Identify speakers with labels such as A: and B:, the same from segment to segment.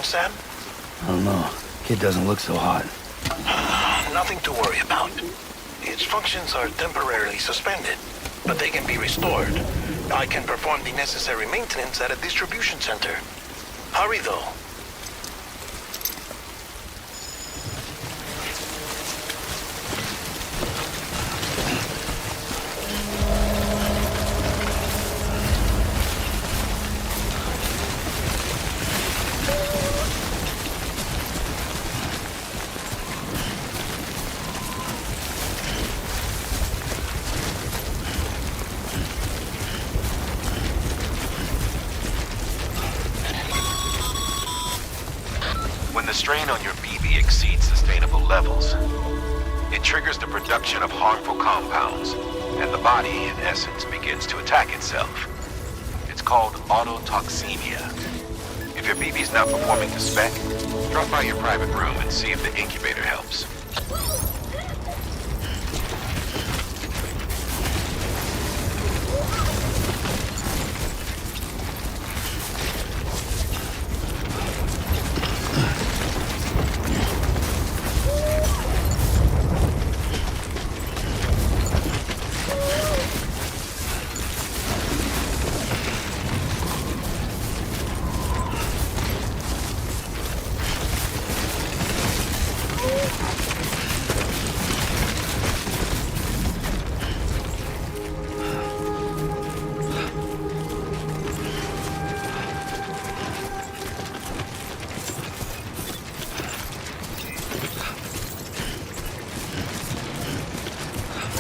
A: Sam?
B: I don't know. Kid doesn't look so hot.
A: Nothing to worry about. Its functions are temporarily suspended, but they can be restored. I can perform the necessary maintenance at a distribution center. Hurry, though.
C: When the strain on your BB exceeds sustainable levels, it triggers the production of harmful compounds, and the body, in essence, begins to attack itself. It's called autotoxemia. If your BB's not performing to spec, drop by your private room and see if the incubator helps.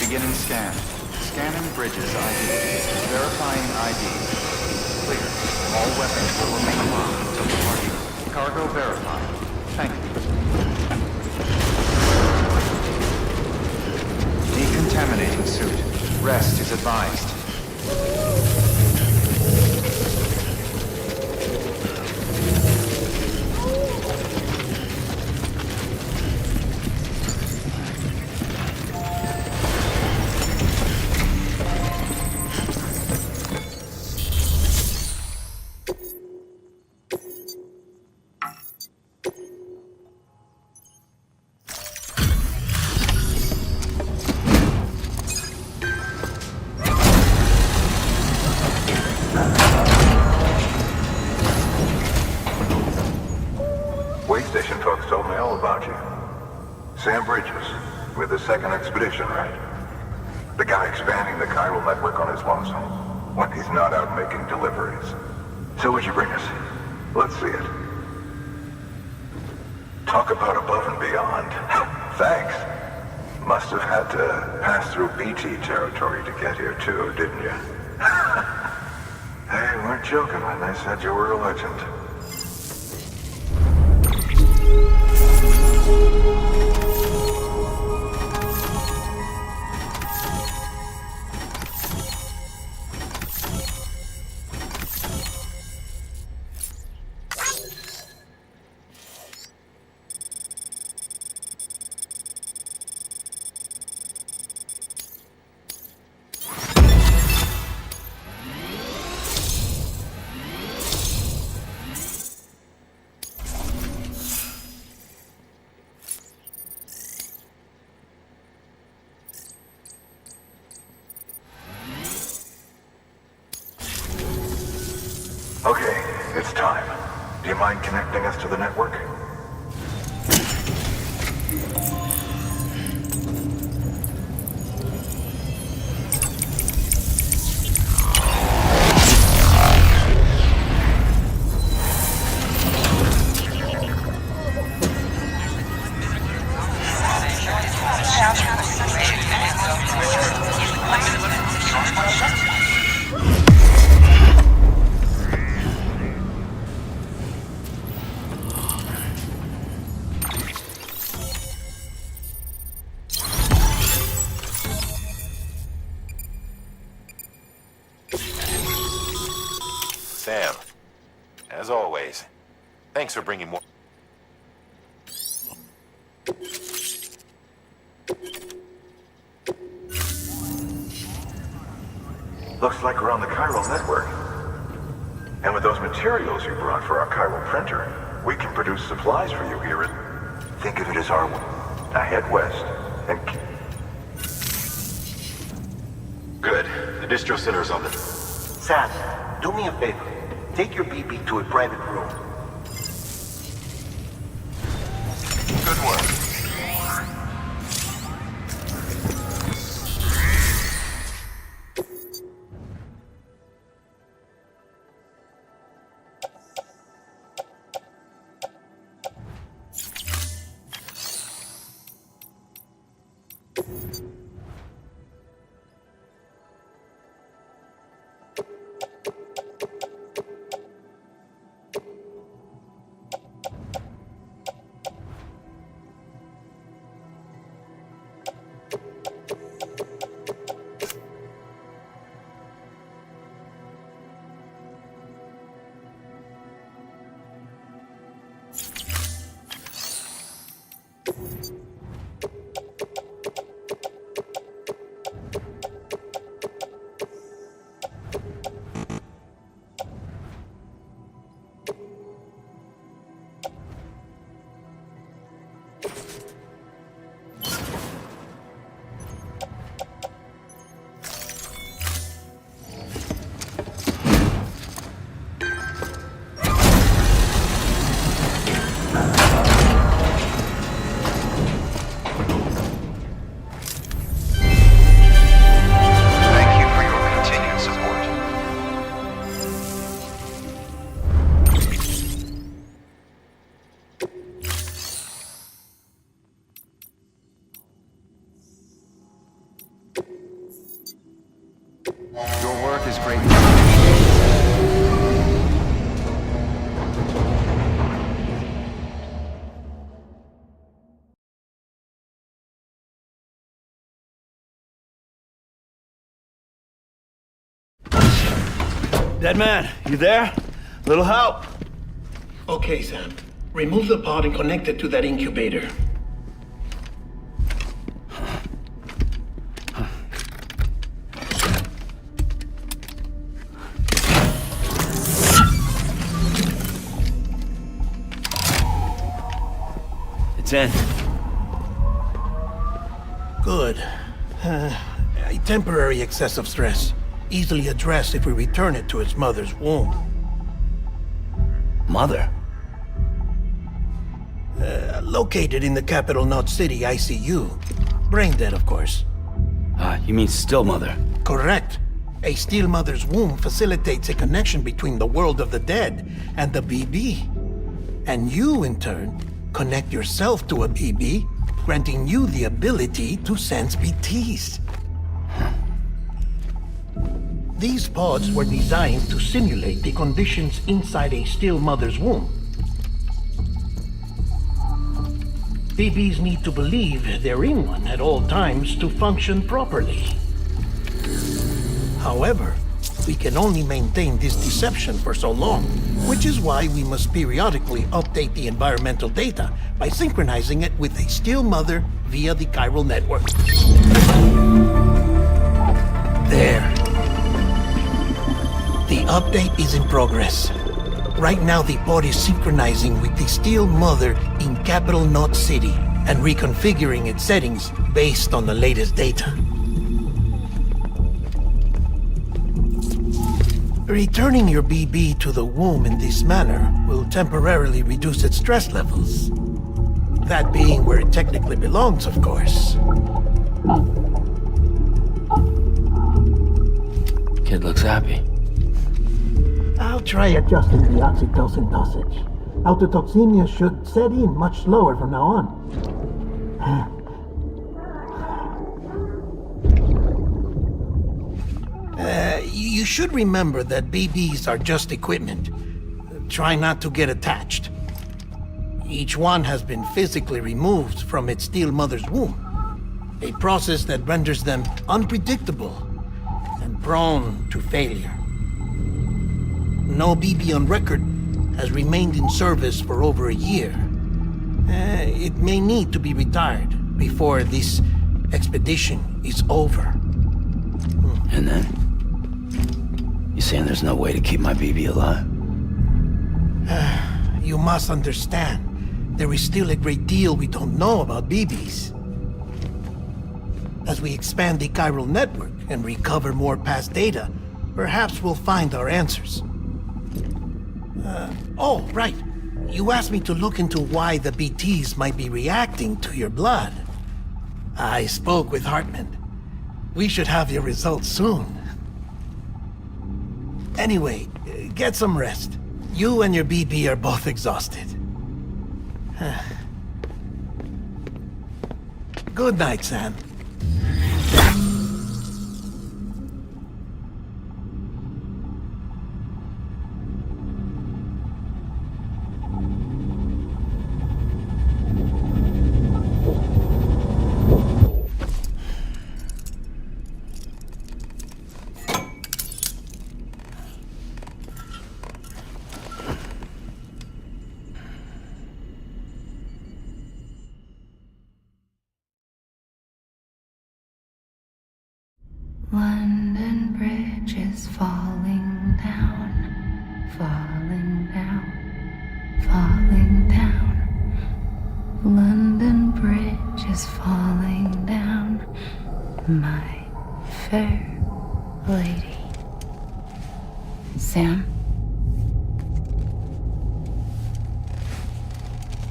D: Beginning scan. Scanning bridges ID. Verifying ID. Clear. All weapons will remain locked until departure. Cargo verified. Thank you. Decontaminating suit. Rest is advised.
E: Station folks told me all about you. Sam Bridges, with the second expedition, right? The guy expanding the chiral network on his lonesome, when he's not out making deliveries. So what'd you bring us? Let's see it. Talk about above and beyond. Thanks. Must have had to pass through BT territory to get here too, didn't you? They weren't joking when they said you were a legend. mind connecting us to the network?
C: Sam, as always, thanks for bringing more.
E: Looks like we're on the chiral network. And with those materials you brought for our chiral printer, we can produce supplies for you here at... Think of it as our... Now head west, and...
C: Good. The distro center's on the...
F: Sam, do me a favor. Take your BB to a private room.
C: Good work.
D: Your work is great.
B: Dead man, you there? Little help?
A: Okay, Sam. Remove the pod and connect it to that incubator.
B: It's in.
A: Good. A temporary excessive stress. Easily addressed if we return it to its mother's womb.
B: Mother?
A: Located in the capital Knot City ICU. Brain dead, of course.
B: You mean still mother?
A: Correct. A steel mother's womb facilitates a connection between the world of the dead and the BB. And you, in turn, connect yourself to a BB, granting you the ability to sense BTs. These pods were designed to simulate the conditions inside a still mother's womb. BBs need to believe they're in one at all times to function properly. However, we can only maintain this deception for so long, which is why we must periodically update the environmental data by synchronizing it with a still mother via the chiral network. There. The update is in progress. Right now, the pod is synchronizing with the steel mother in capital Knot City and reconfiguring its settings based on the latest data. Returning your BB to the womb in this manner will temporarily reduce its stress levels. That being where it technically belongs, of course.
B: Kid looks happy.
A: I'll try adjusting the oxytocin dosage. Autotoxemia should set in much slower from now on. You should remember that BBs are just equipment. Try not to get attached. Each one has been physically removed from its steel mother's womb. A process that renders them unpredictable and prone to failure. No BB on record has remained in service for over a year. It may need to be retired before this expedition is over.
B: And then? You saying there's no way to keep my BB alive?
A: You must understand, there is still a great deal we don't know about BBs. As we expand the chiral network and recover more past data, perhaps we'll find our answers. Oh, right. You asked me to look into why the BTs might be reacting to your blood. I spoke with Hartman. We should have your results soon. Anyway, get some rest. You and your BB are both exhausted. Good night, Sam.
G: London Bridge is falling down, falling down, falling down. London Bridge is falling down, my fair lady. Sam?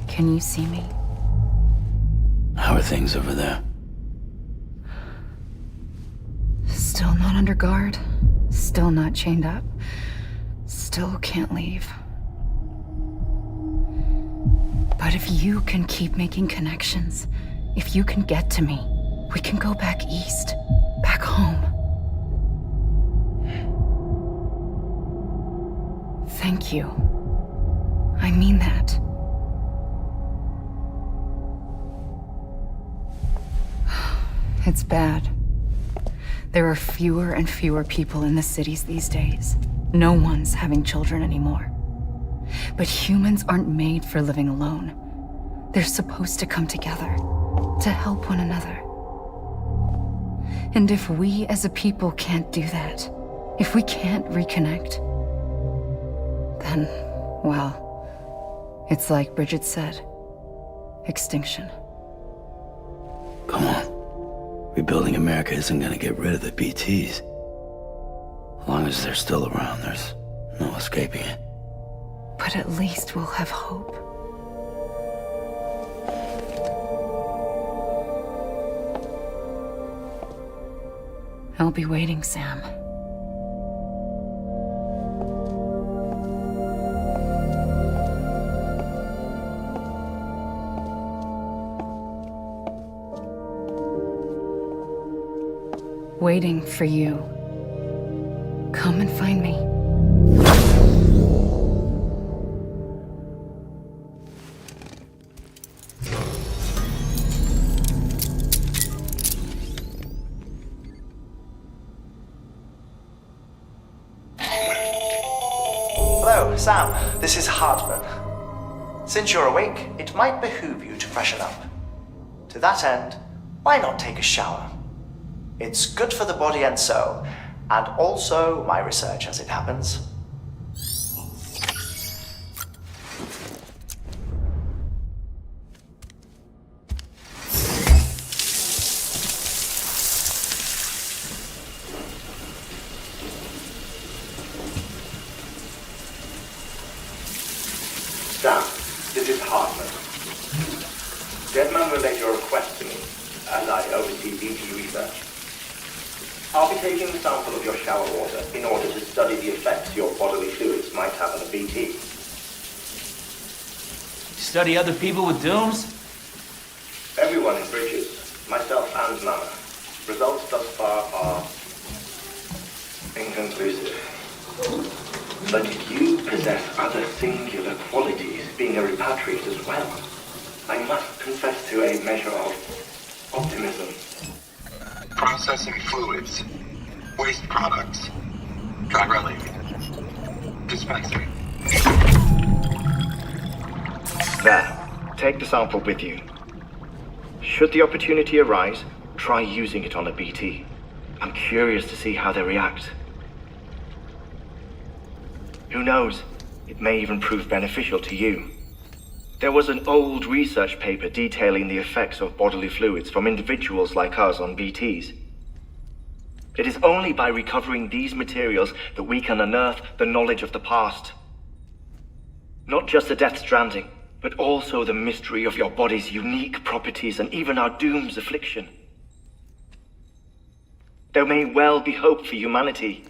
G: Can you see me?
B: How are things over there?
G: Still not under guard, still not chained up, still can't leave. But if you can keep making connections, if you can get to me, we can go back east, back home. Thank you. I mean that. It's bad. There are fewer and fewer people in the cities these days. No one's having children anymore. But humans aren't made for living alone. They're supposed to come together, to help one another. And if we as a people can't do that, if we can't reconnect, then, well, it's like Bridget said, extinction.
B: Come on. Rebuilding America isn't gonna get rid of the BTs. As long as they're still around, there's no escaping it.
G: But at least we'll have hope. I'll be waiting, Sam. Waiting for you. Come and find me.
H: Hello, Sam. This is Hartman. Since you're awake, it might behoove you to freshen up. To that end, why not take a shower? It's good for the body and soul, and also my research as it happens.
I: relayed your request to me, as I oversee BT research. I'll be taking a sample of your shower water in order to study the effects your bodily fluids might have on a BT.
J: Study other people with dooms?
I: Everyone in Bridges, myself and Mama. Results thus far are inconclusive. But you possess other singular qualities, being a repatriate as well. I must confess to a measure of optimism.
E: Processing fluids. Waste products. Dry dispensing.
I: There. Take the sample with you. Should the opportunity arise, try using it on a BT. I'm curious to see how they react. Who knows? It may even prove beneficial to you. There was an old research paper detailing the effects of bodily fluids from individuals like us on BTs. It is only by recovering these materials that we can unearth the knowledge of the past. Not just the Death Stranding, but also the mystery of your body's unique properties and even our doom's affliction. There may well be hope for humanity.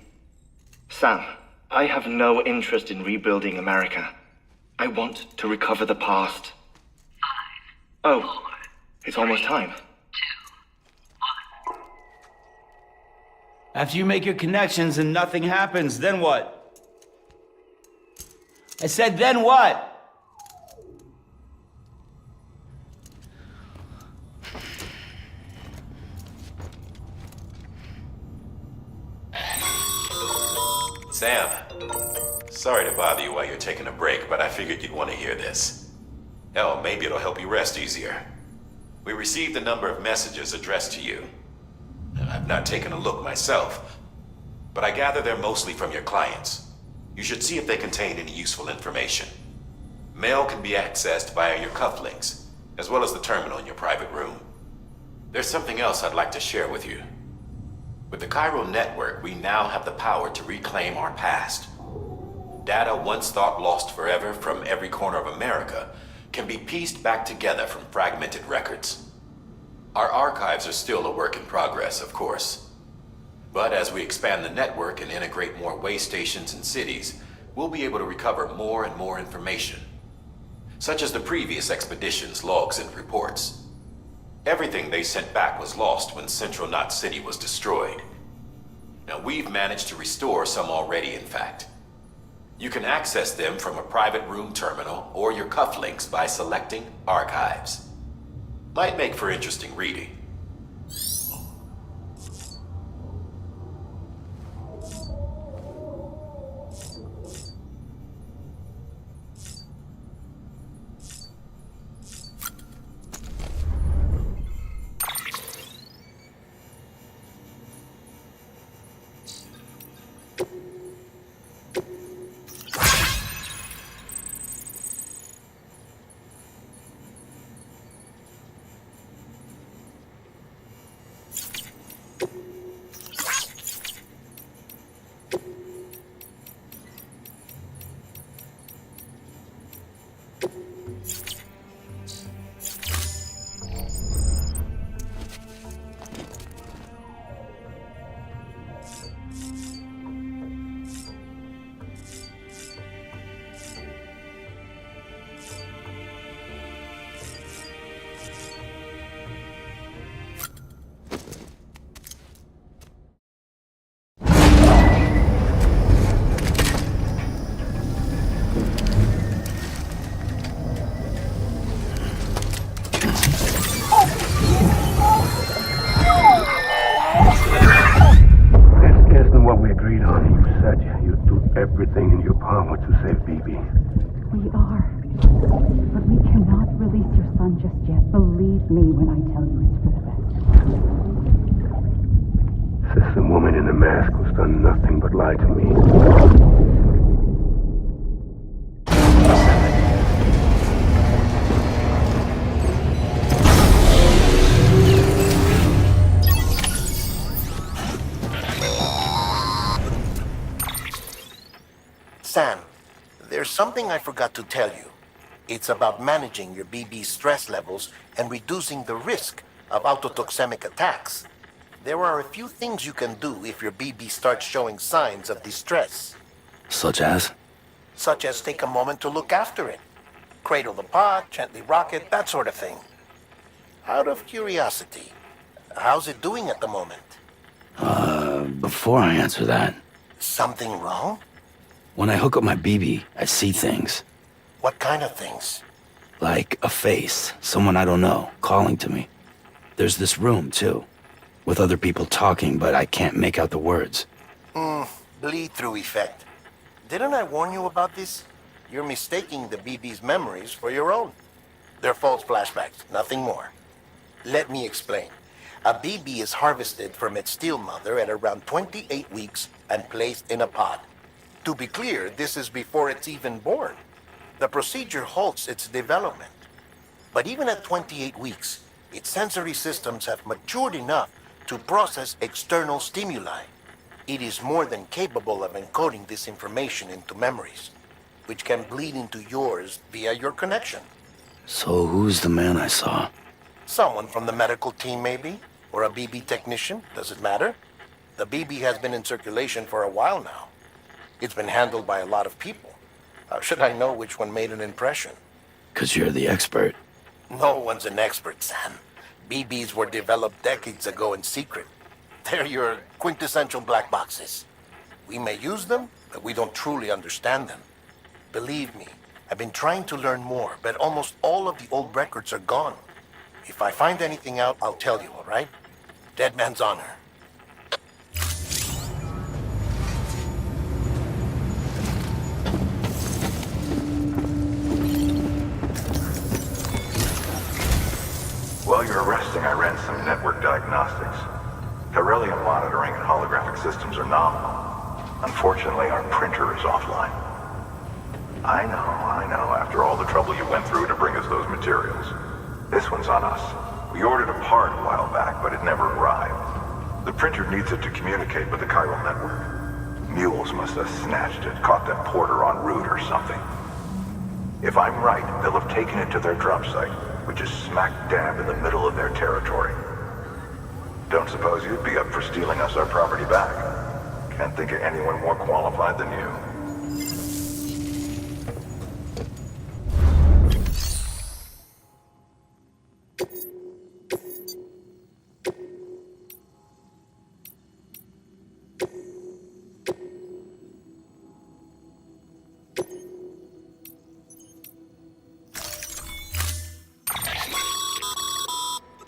I: Sam, I have no interest in rebuilding America. I want to recover the past. 5, 4, it's almost time.
J: 2, 1. After you make your connections and nothing happens, then what? I said, then what?
C: Sam, sorry to bother you while you're taking a break, but I figured you'd want to hear this. Hell, maybe it'll help you rest easier. We received a number of messages addressed to you. I've not taken a look myself, but I gather they're mostly from your clients. You should see if they contain any useful information. Mail can be accessed via your cufflinks, as well as the terminal in your private room. There's something else I'd like to share with you. With the Cairo network, we now have the power to reclaim our past. Data once thought lost forever from every corner of America can be pieced back together from fragmented records. Our archives are still a work in progress, of course. But as we expand the network and integrate more way stations and cities, we'll be able to recover more and more information, such as the previous expedition's logs and reports. Everything they sent back was lost when Central Knot City was destroyed. Now, we've managed to restore some already, in fact. You can access them from a private room terminal or your cufflinks by selecting Archives. Might make for interesting reading.
E: Everything in your power to save BB.
K: We are. But we cannot release your son just yet. Believe me when I tell you it's for the best.
E: System woman in the mask who's done nothing but lie to me.
F: Sam, there's something I forgot to tell you. It's about managing your BB stress levels and reducing the risk of autotoxemic attacks. There are a few things you can do if your BB starts showing signs of distress.
B: Such as?
F: Such as take a moment to look after it. Cradle the pod, gently rock it, that sort of thing. Out of curiosity, how's it doing at the moment?
B: Before I answer that,
F: Something wrong?
B: when I hook up my BB, I see things.
F: What kind of things?
B: Like a face, someone I don't know, calling to me. There's this room, too, with other people talking, but I can't make out the words.
F: Bleed-through effect. Didn't I warn you about this? You're mistaking the BB's memories for your own. They're false flashbacks, nothing more. Let me explain. A BB is harvested from its steel mother at around 28 weeks and placed in a pod. To be clear, this is before it's even born. The procedure halts its development. But even at 28 weeks, its sensory systems have matured enough to process external stimuli. It is more than capable of encoding this information into memories, which can bleed into yours via your connection.
B: So who's the man I saw?
F: Someone from the medical team, maybe? Or a BB technician? Does it matter? The BB has been in circulation for a while now. It's been handled by a lot of people. How should I know which one made an impression?
B: 'Cause you're the expert.
F: No one's an expert, Sam. BBs were developed decades ago in secret. They're your quintessential black boxes. We may use them, but we don't truly understand them. Believe me, I've been trying to learn more, but almost all of the old records are gone. If I find anything out, I'll tell you, all right? Dead man's honor.
E: While you're resting, I ran some network diagnostics. Beryllium monitoring and holographic systems are nominal. Unfortunately, our printer is offline. I know, after all the trouble you went through to bring us those materials. This one's on us. We ordered a part a while back, but it never arrived. The printer needs it to communicate with the chiral network. Mules must have snatched it, caught that porter en route or something. If I'm right, they'll have taken it to their drop site, which is smack dab in the middle of their territory. Don't suppose you'd be up for stealing us our property back? Can't think of anyone more qualified than you.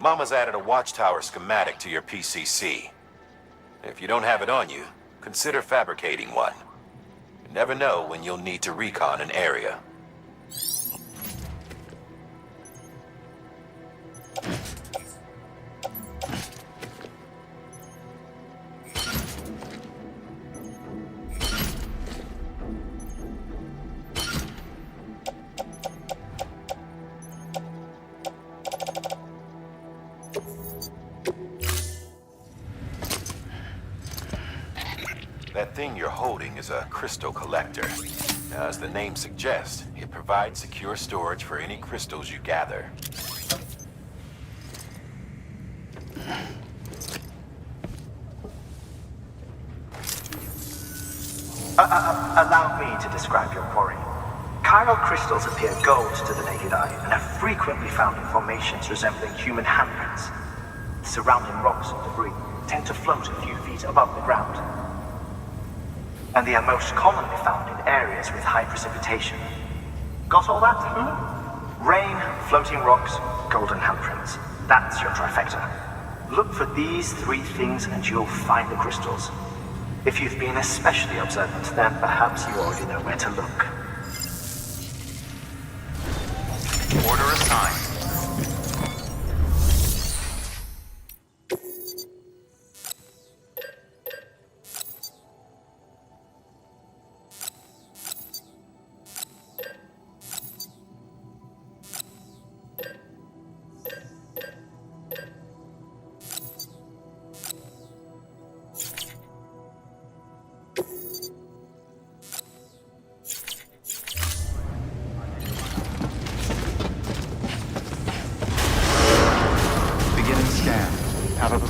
C: Mama's added a watchtower schematic to your PCC. If you don't have it on you, consider fabricating one. You never know when you'll need to recon an area. That thing you're holding is a crystal collector. Now, as the name suggests, it provides secure storage for any crystals you gather.
H: Allow me to describe your quarry. Chiral crystals appear gold to the naked eye and are frequently found in formations resembling human handprints. Surrounding rocks and debris tend to float a few feet above the ground. And they are most commonly found in areas with high precipitation. Got all that? Rain, floating rocks, golden handprints. That's your trifecta. Look for these three things and you'll find the crystals. If you've been especially observant, then perhaps you already know where to look.
D: Order assigned.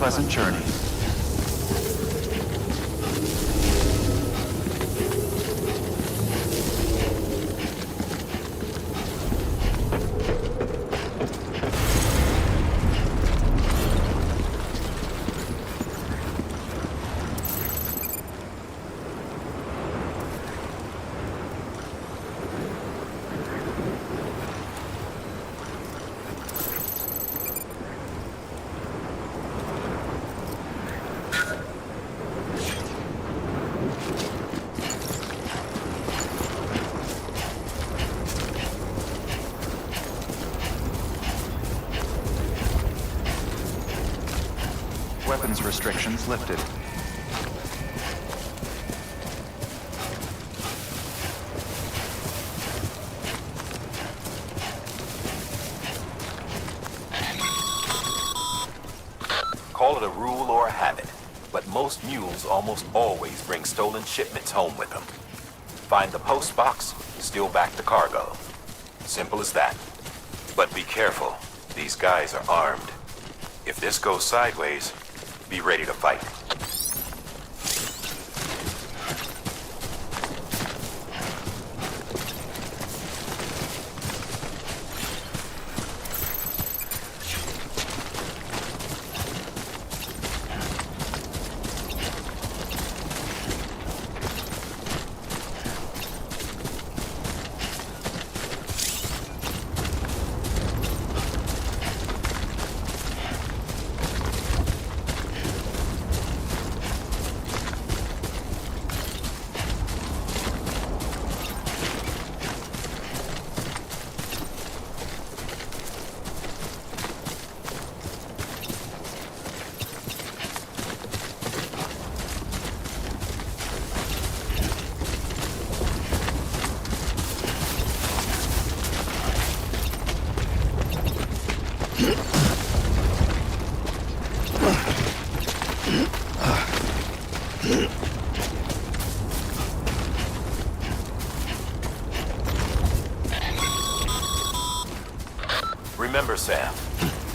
D: pleasant journey. Weapons restrictions lifted.
C: Call it a rule or a habit, but most mules almost always bring stolen shipments home with them. Find the post box, steal back the cargo. Simple as that. But be careful, these guys are armed. If this goes sideways, be ready to fight. Remember, Sam,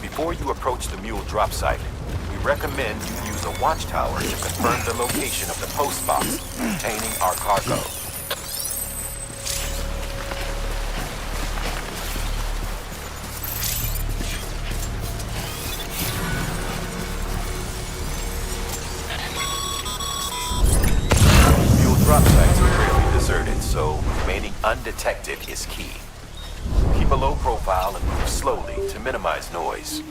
C: before you approach the mule drop site, we recommend you use a watchtower to confirm the location of the post box containing our cargo. Mule drop sites are rarely deserted, so remaining undetected is key. Keep a low profile and move slowly to minimize noise.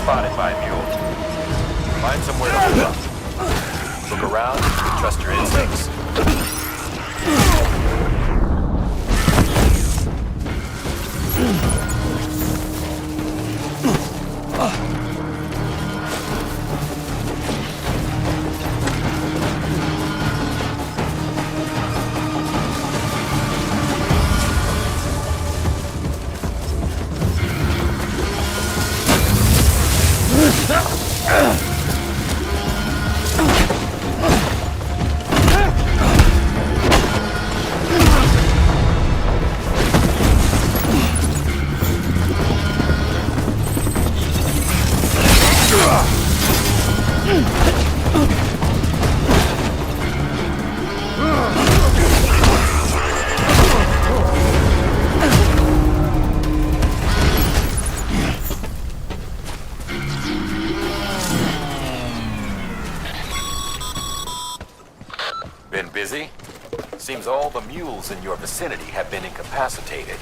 C: Spotted by a mule. Find somewhere to hold up. Look around and trust your instincts. the mules in your vicinity have been incapacitated.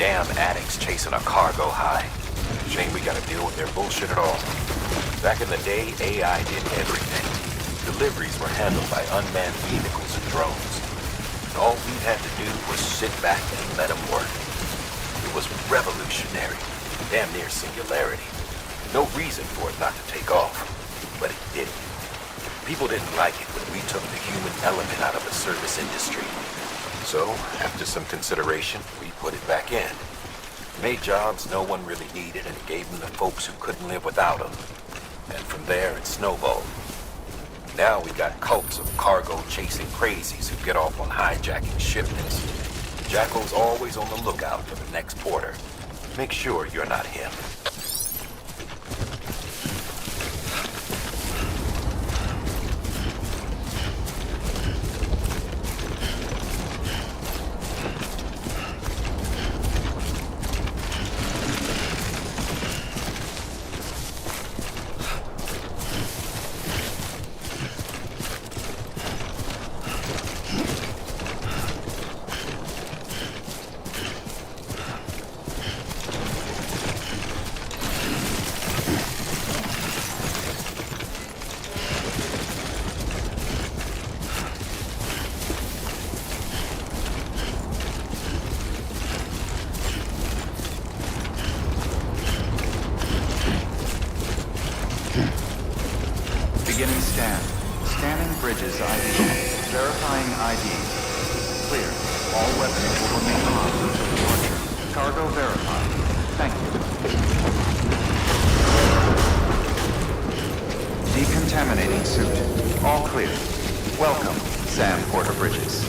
C: Damn addicts chasing a cargo high. Shame we gotta deal with their bullshit at all. Back in the day, AI did everything. Deliveries were handled by unmanned vehicles and drones. And all we had to do was sit back and let them work. It was revolutionary. Damn near singularity. No reason for it not to take off, but it didn't. People didn't like it when we took the human element out of the service industry. So, after some consideration, we put it back in. Made jobs no one really needed and gave them to folks who couldn't live without them. And from there, it snowballed. Now we got cults of cargo-chasing crazies who get off on hijacking shipments. Jackal's always on the lookout for the next porter. Make sure you're not him.
D: Beginning scan. Scanning bridges ID. Verifying ID. Clear. All weapons will remain armed until departure. Cargo verified. Thank you. Decontaminating suit. All clear. Welcome, Sam Porter Bridges.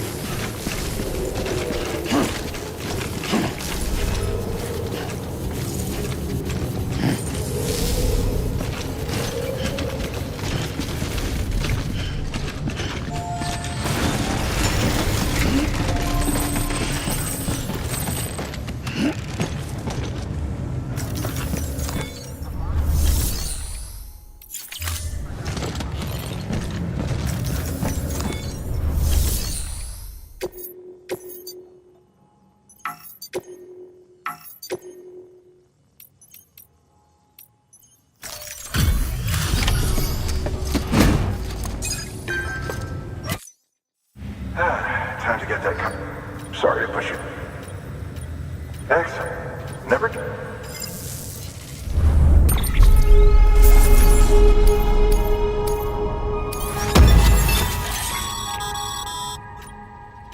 E: Time to get that Sorry to push you. Excellent. Never...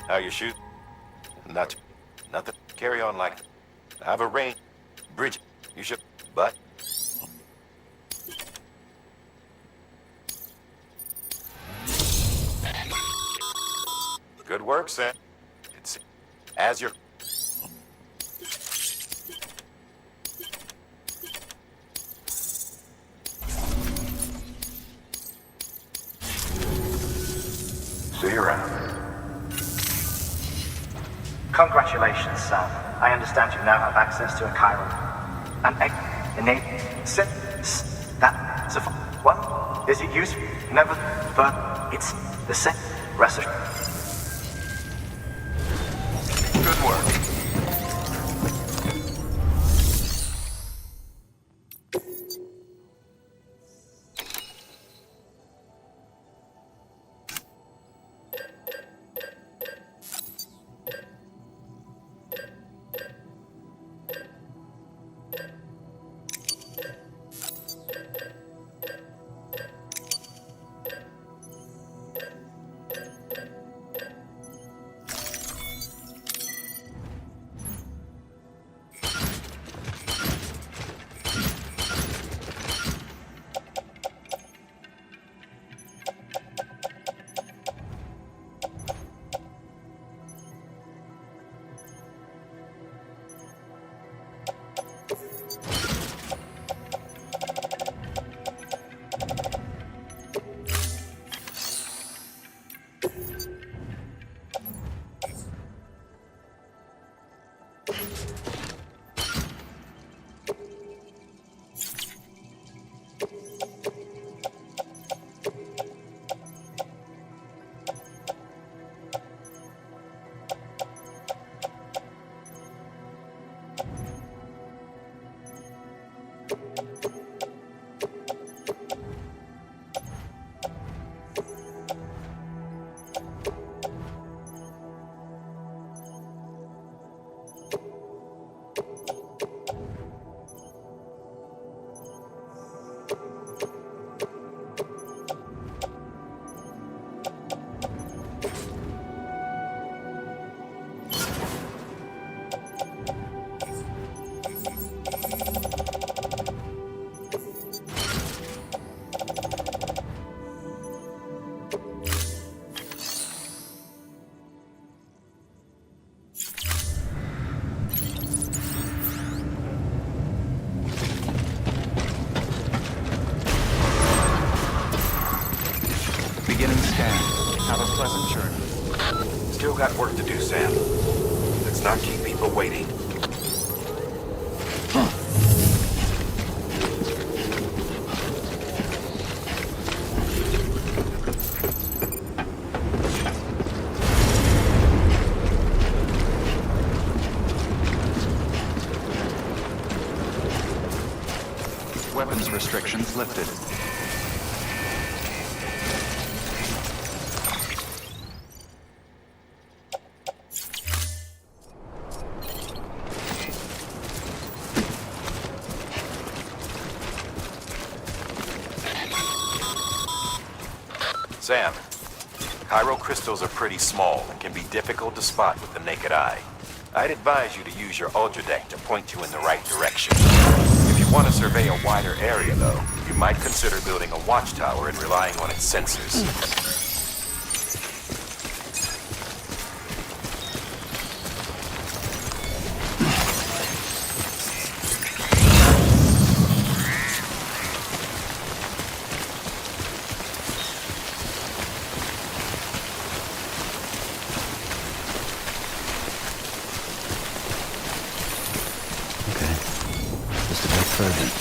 C: How you shoot? Nothing. Carry on like that. I have a range. Bridge. You should... But... Good work, Sam. It's... As you're...
E: See you around.
H: Congratulations, Sam. I understand you now have access to a chiral. An innate that's a one. Is it useful? Never, but it's the same. Rest assured.
D: Good work. pleasant journey.
C: Still got work to do, Sam. Let's not keep people waiting.
D: Weapons restrictions lifted.
C: Sam, Cairo crystals are pretty small and can be difficult to spot with the naked eye. I'd advise you to use your Ultra Deck to point you in the right direction. If you want to survey a wider area, though, you might consider building a watchtower and relying on its sensors.
B: Just about present.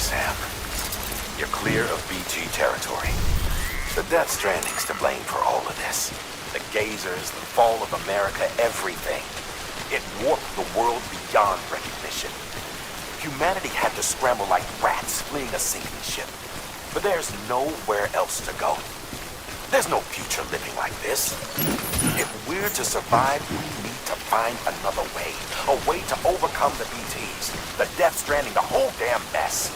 C: Sam. You're clear of BG territory. The Death Stranding's to blame for all of this. The Gazers, the fall of America, everything. It warped the world beyond recognition. Humanity had to scramble like rats fleeing a sinking ship. But there's nowhere else to go. There's no future living like this. If we're to survive, we need to find another way. A way to overcome the BTs, the Death Stranding, the whole damn mess.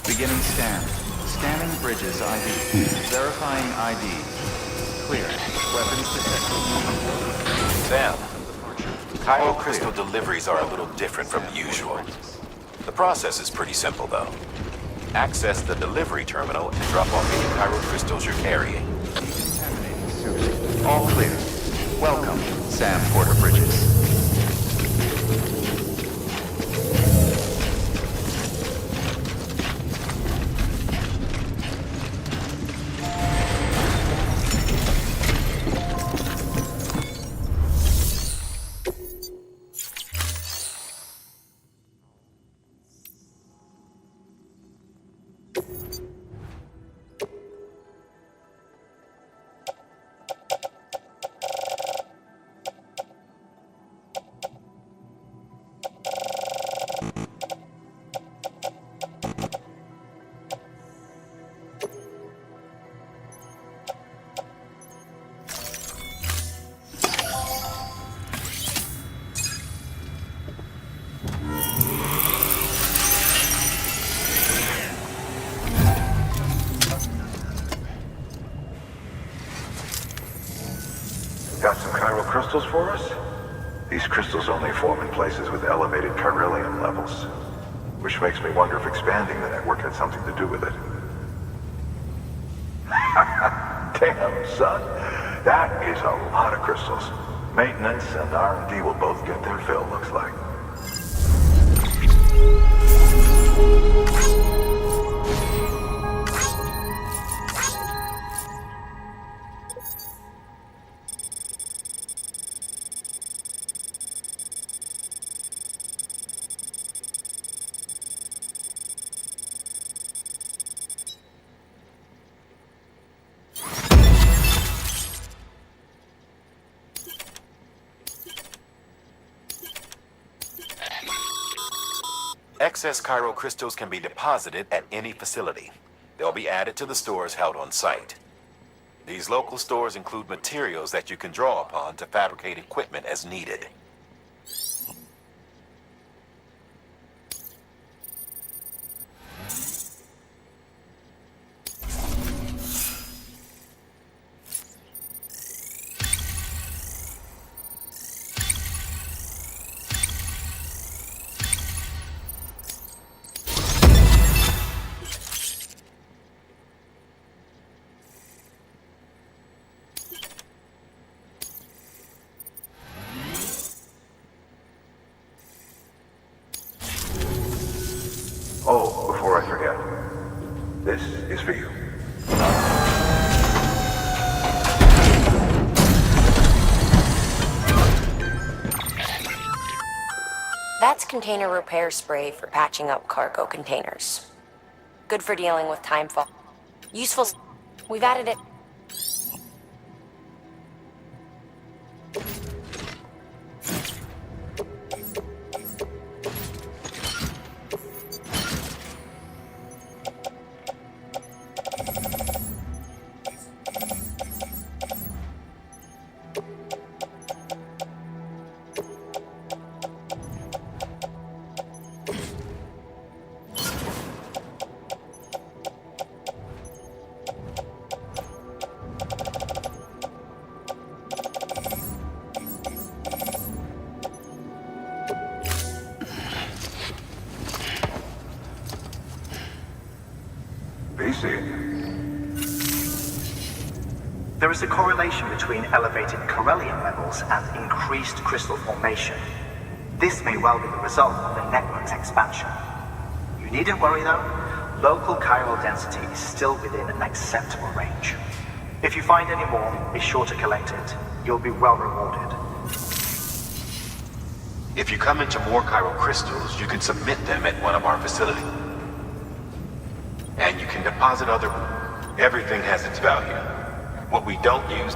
D: Beginning scan. Scanning bridges ID. Verifying ID. Clear. Weapons detected.
C: Sam, Cairo crystal deliveries are a little different from usual. The process is pretty simple, though. Access the delivery terminal and drop off any Cairo crystals you're carrying.
D: Decontaminating suit. All clear. Welcome, Sam Porter Bridges.
E: Got some chiral crystals for us? These crystals only form in places with elevated chiralium levels, which makes me wonder if expanding the network had something to do with it. Damn, son. That is a lot of crystals. Maintenance and R&D will both get their fill, looks like.
C: Excess Cairo crystals can be deposited at any facility. They'll be added to the stores held on site. These local stores include materials that you can draw upon to fabricate equipment as needed.
E: Oh, before I forget, this is for you.
L: That's container repair spray for patching up cargo containers. Good for dealing with timefall. Useful. We've added it.
E: see it?
M: There is a correlation between elevated Corellium levels and increased crystal formation. This may well be the result of the network's expansion. You needn't worry though. Local chiral density is still within an acceptable range. If you find any more, be sure to collect it. You'll be well rewarded.
C: If you come into more chiral crystals, you can submit them at one of our facilities. And you can deposit other... Everything has its value. What we don't use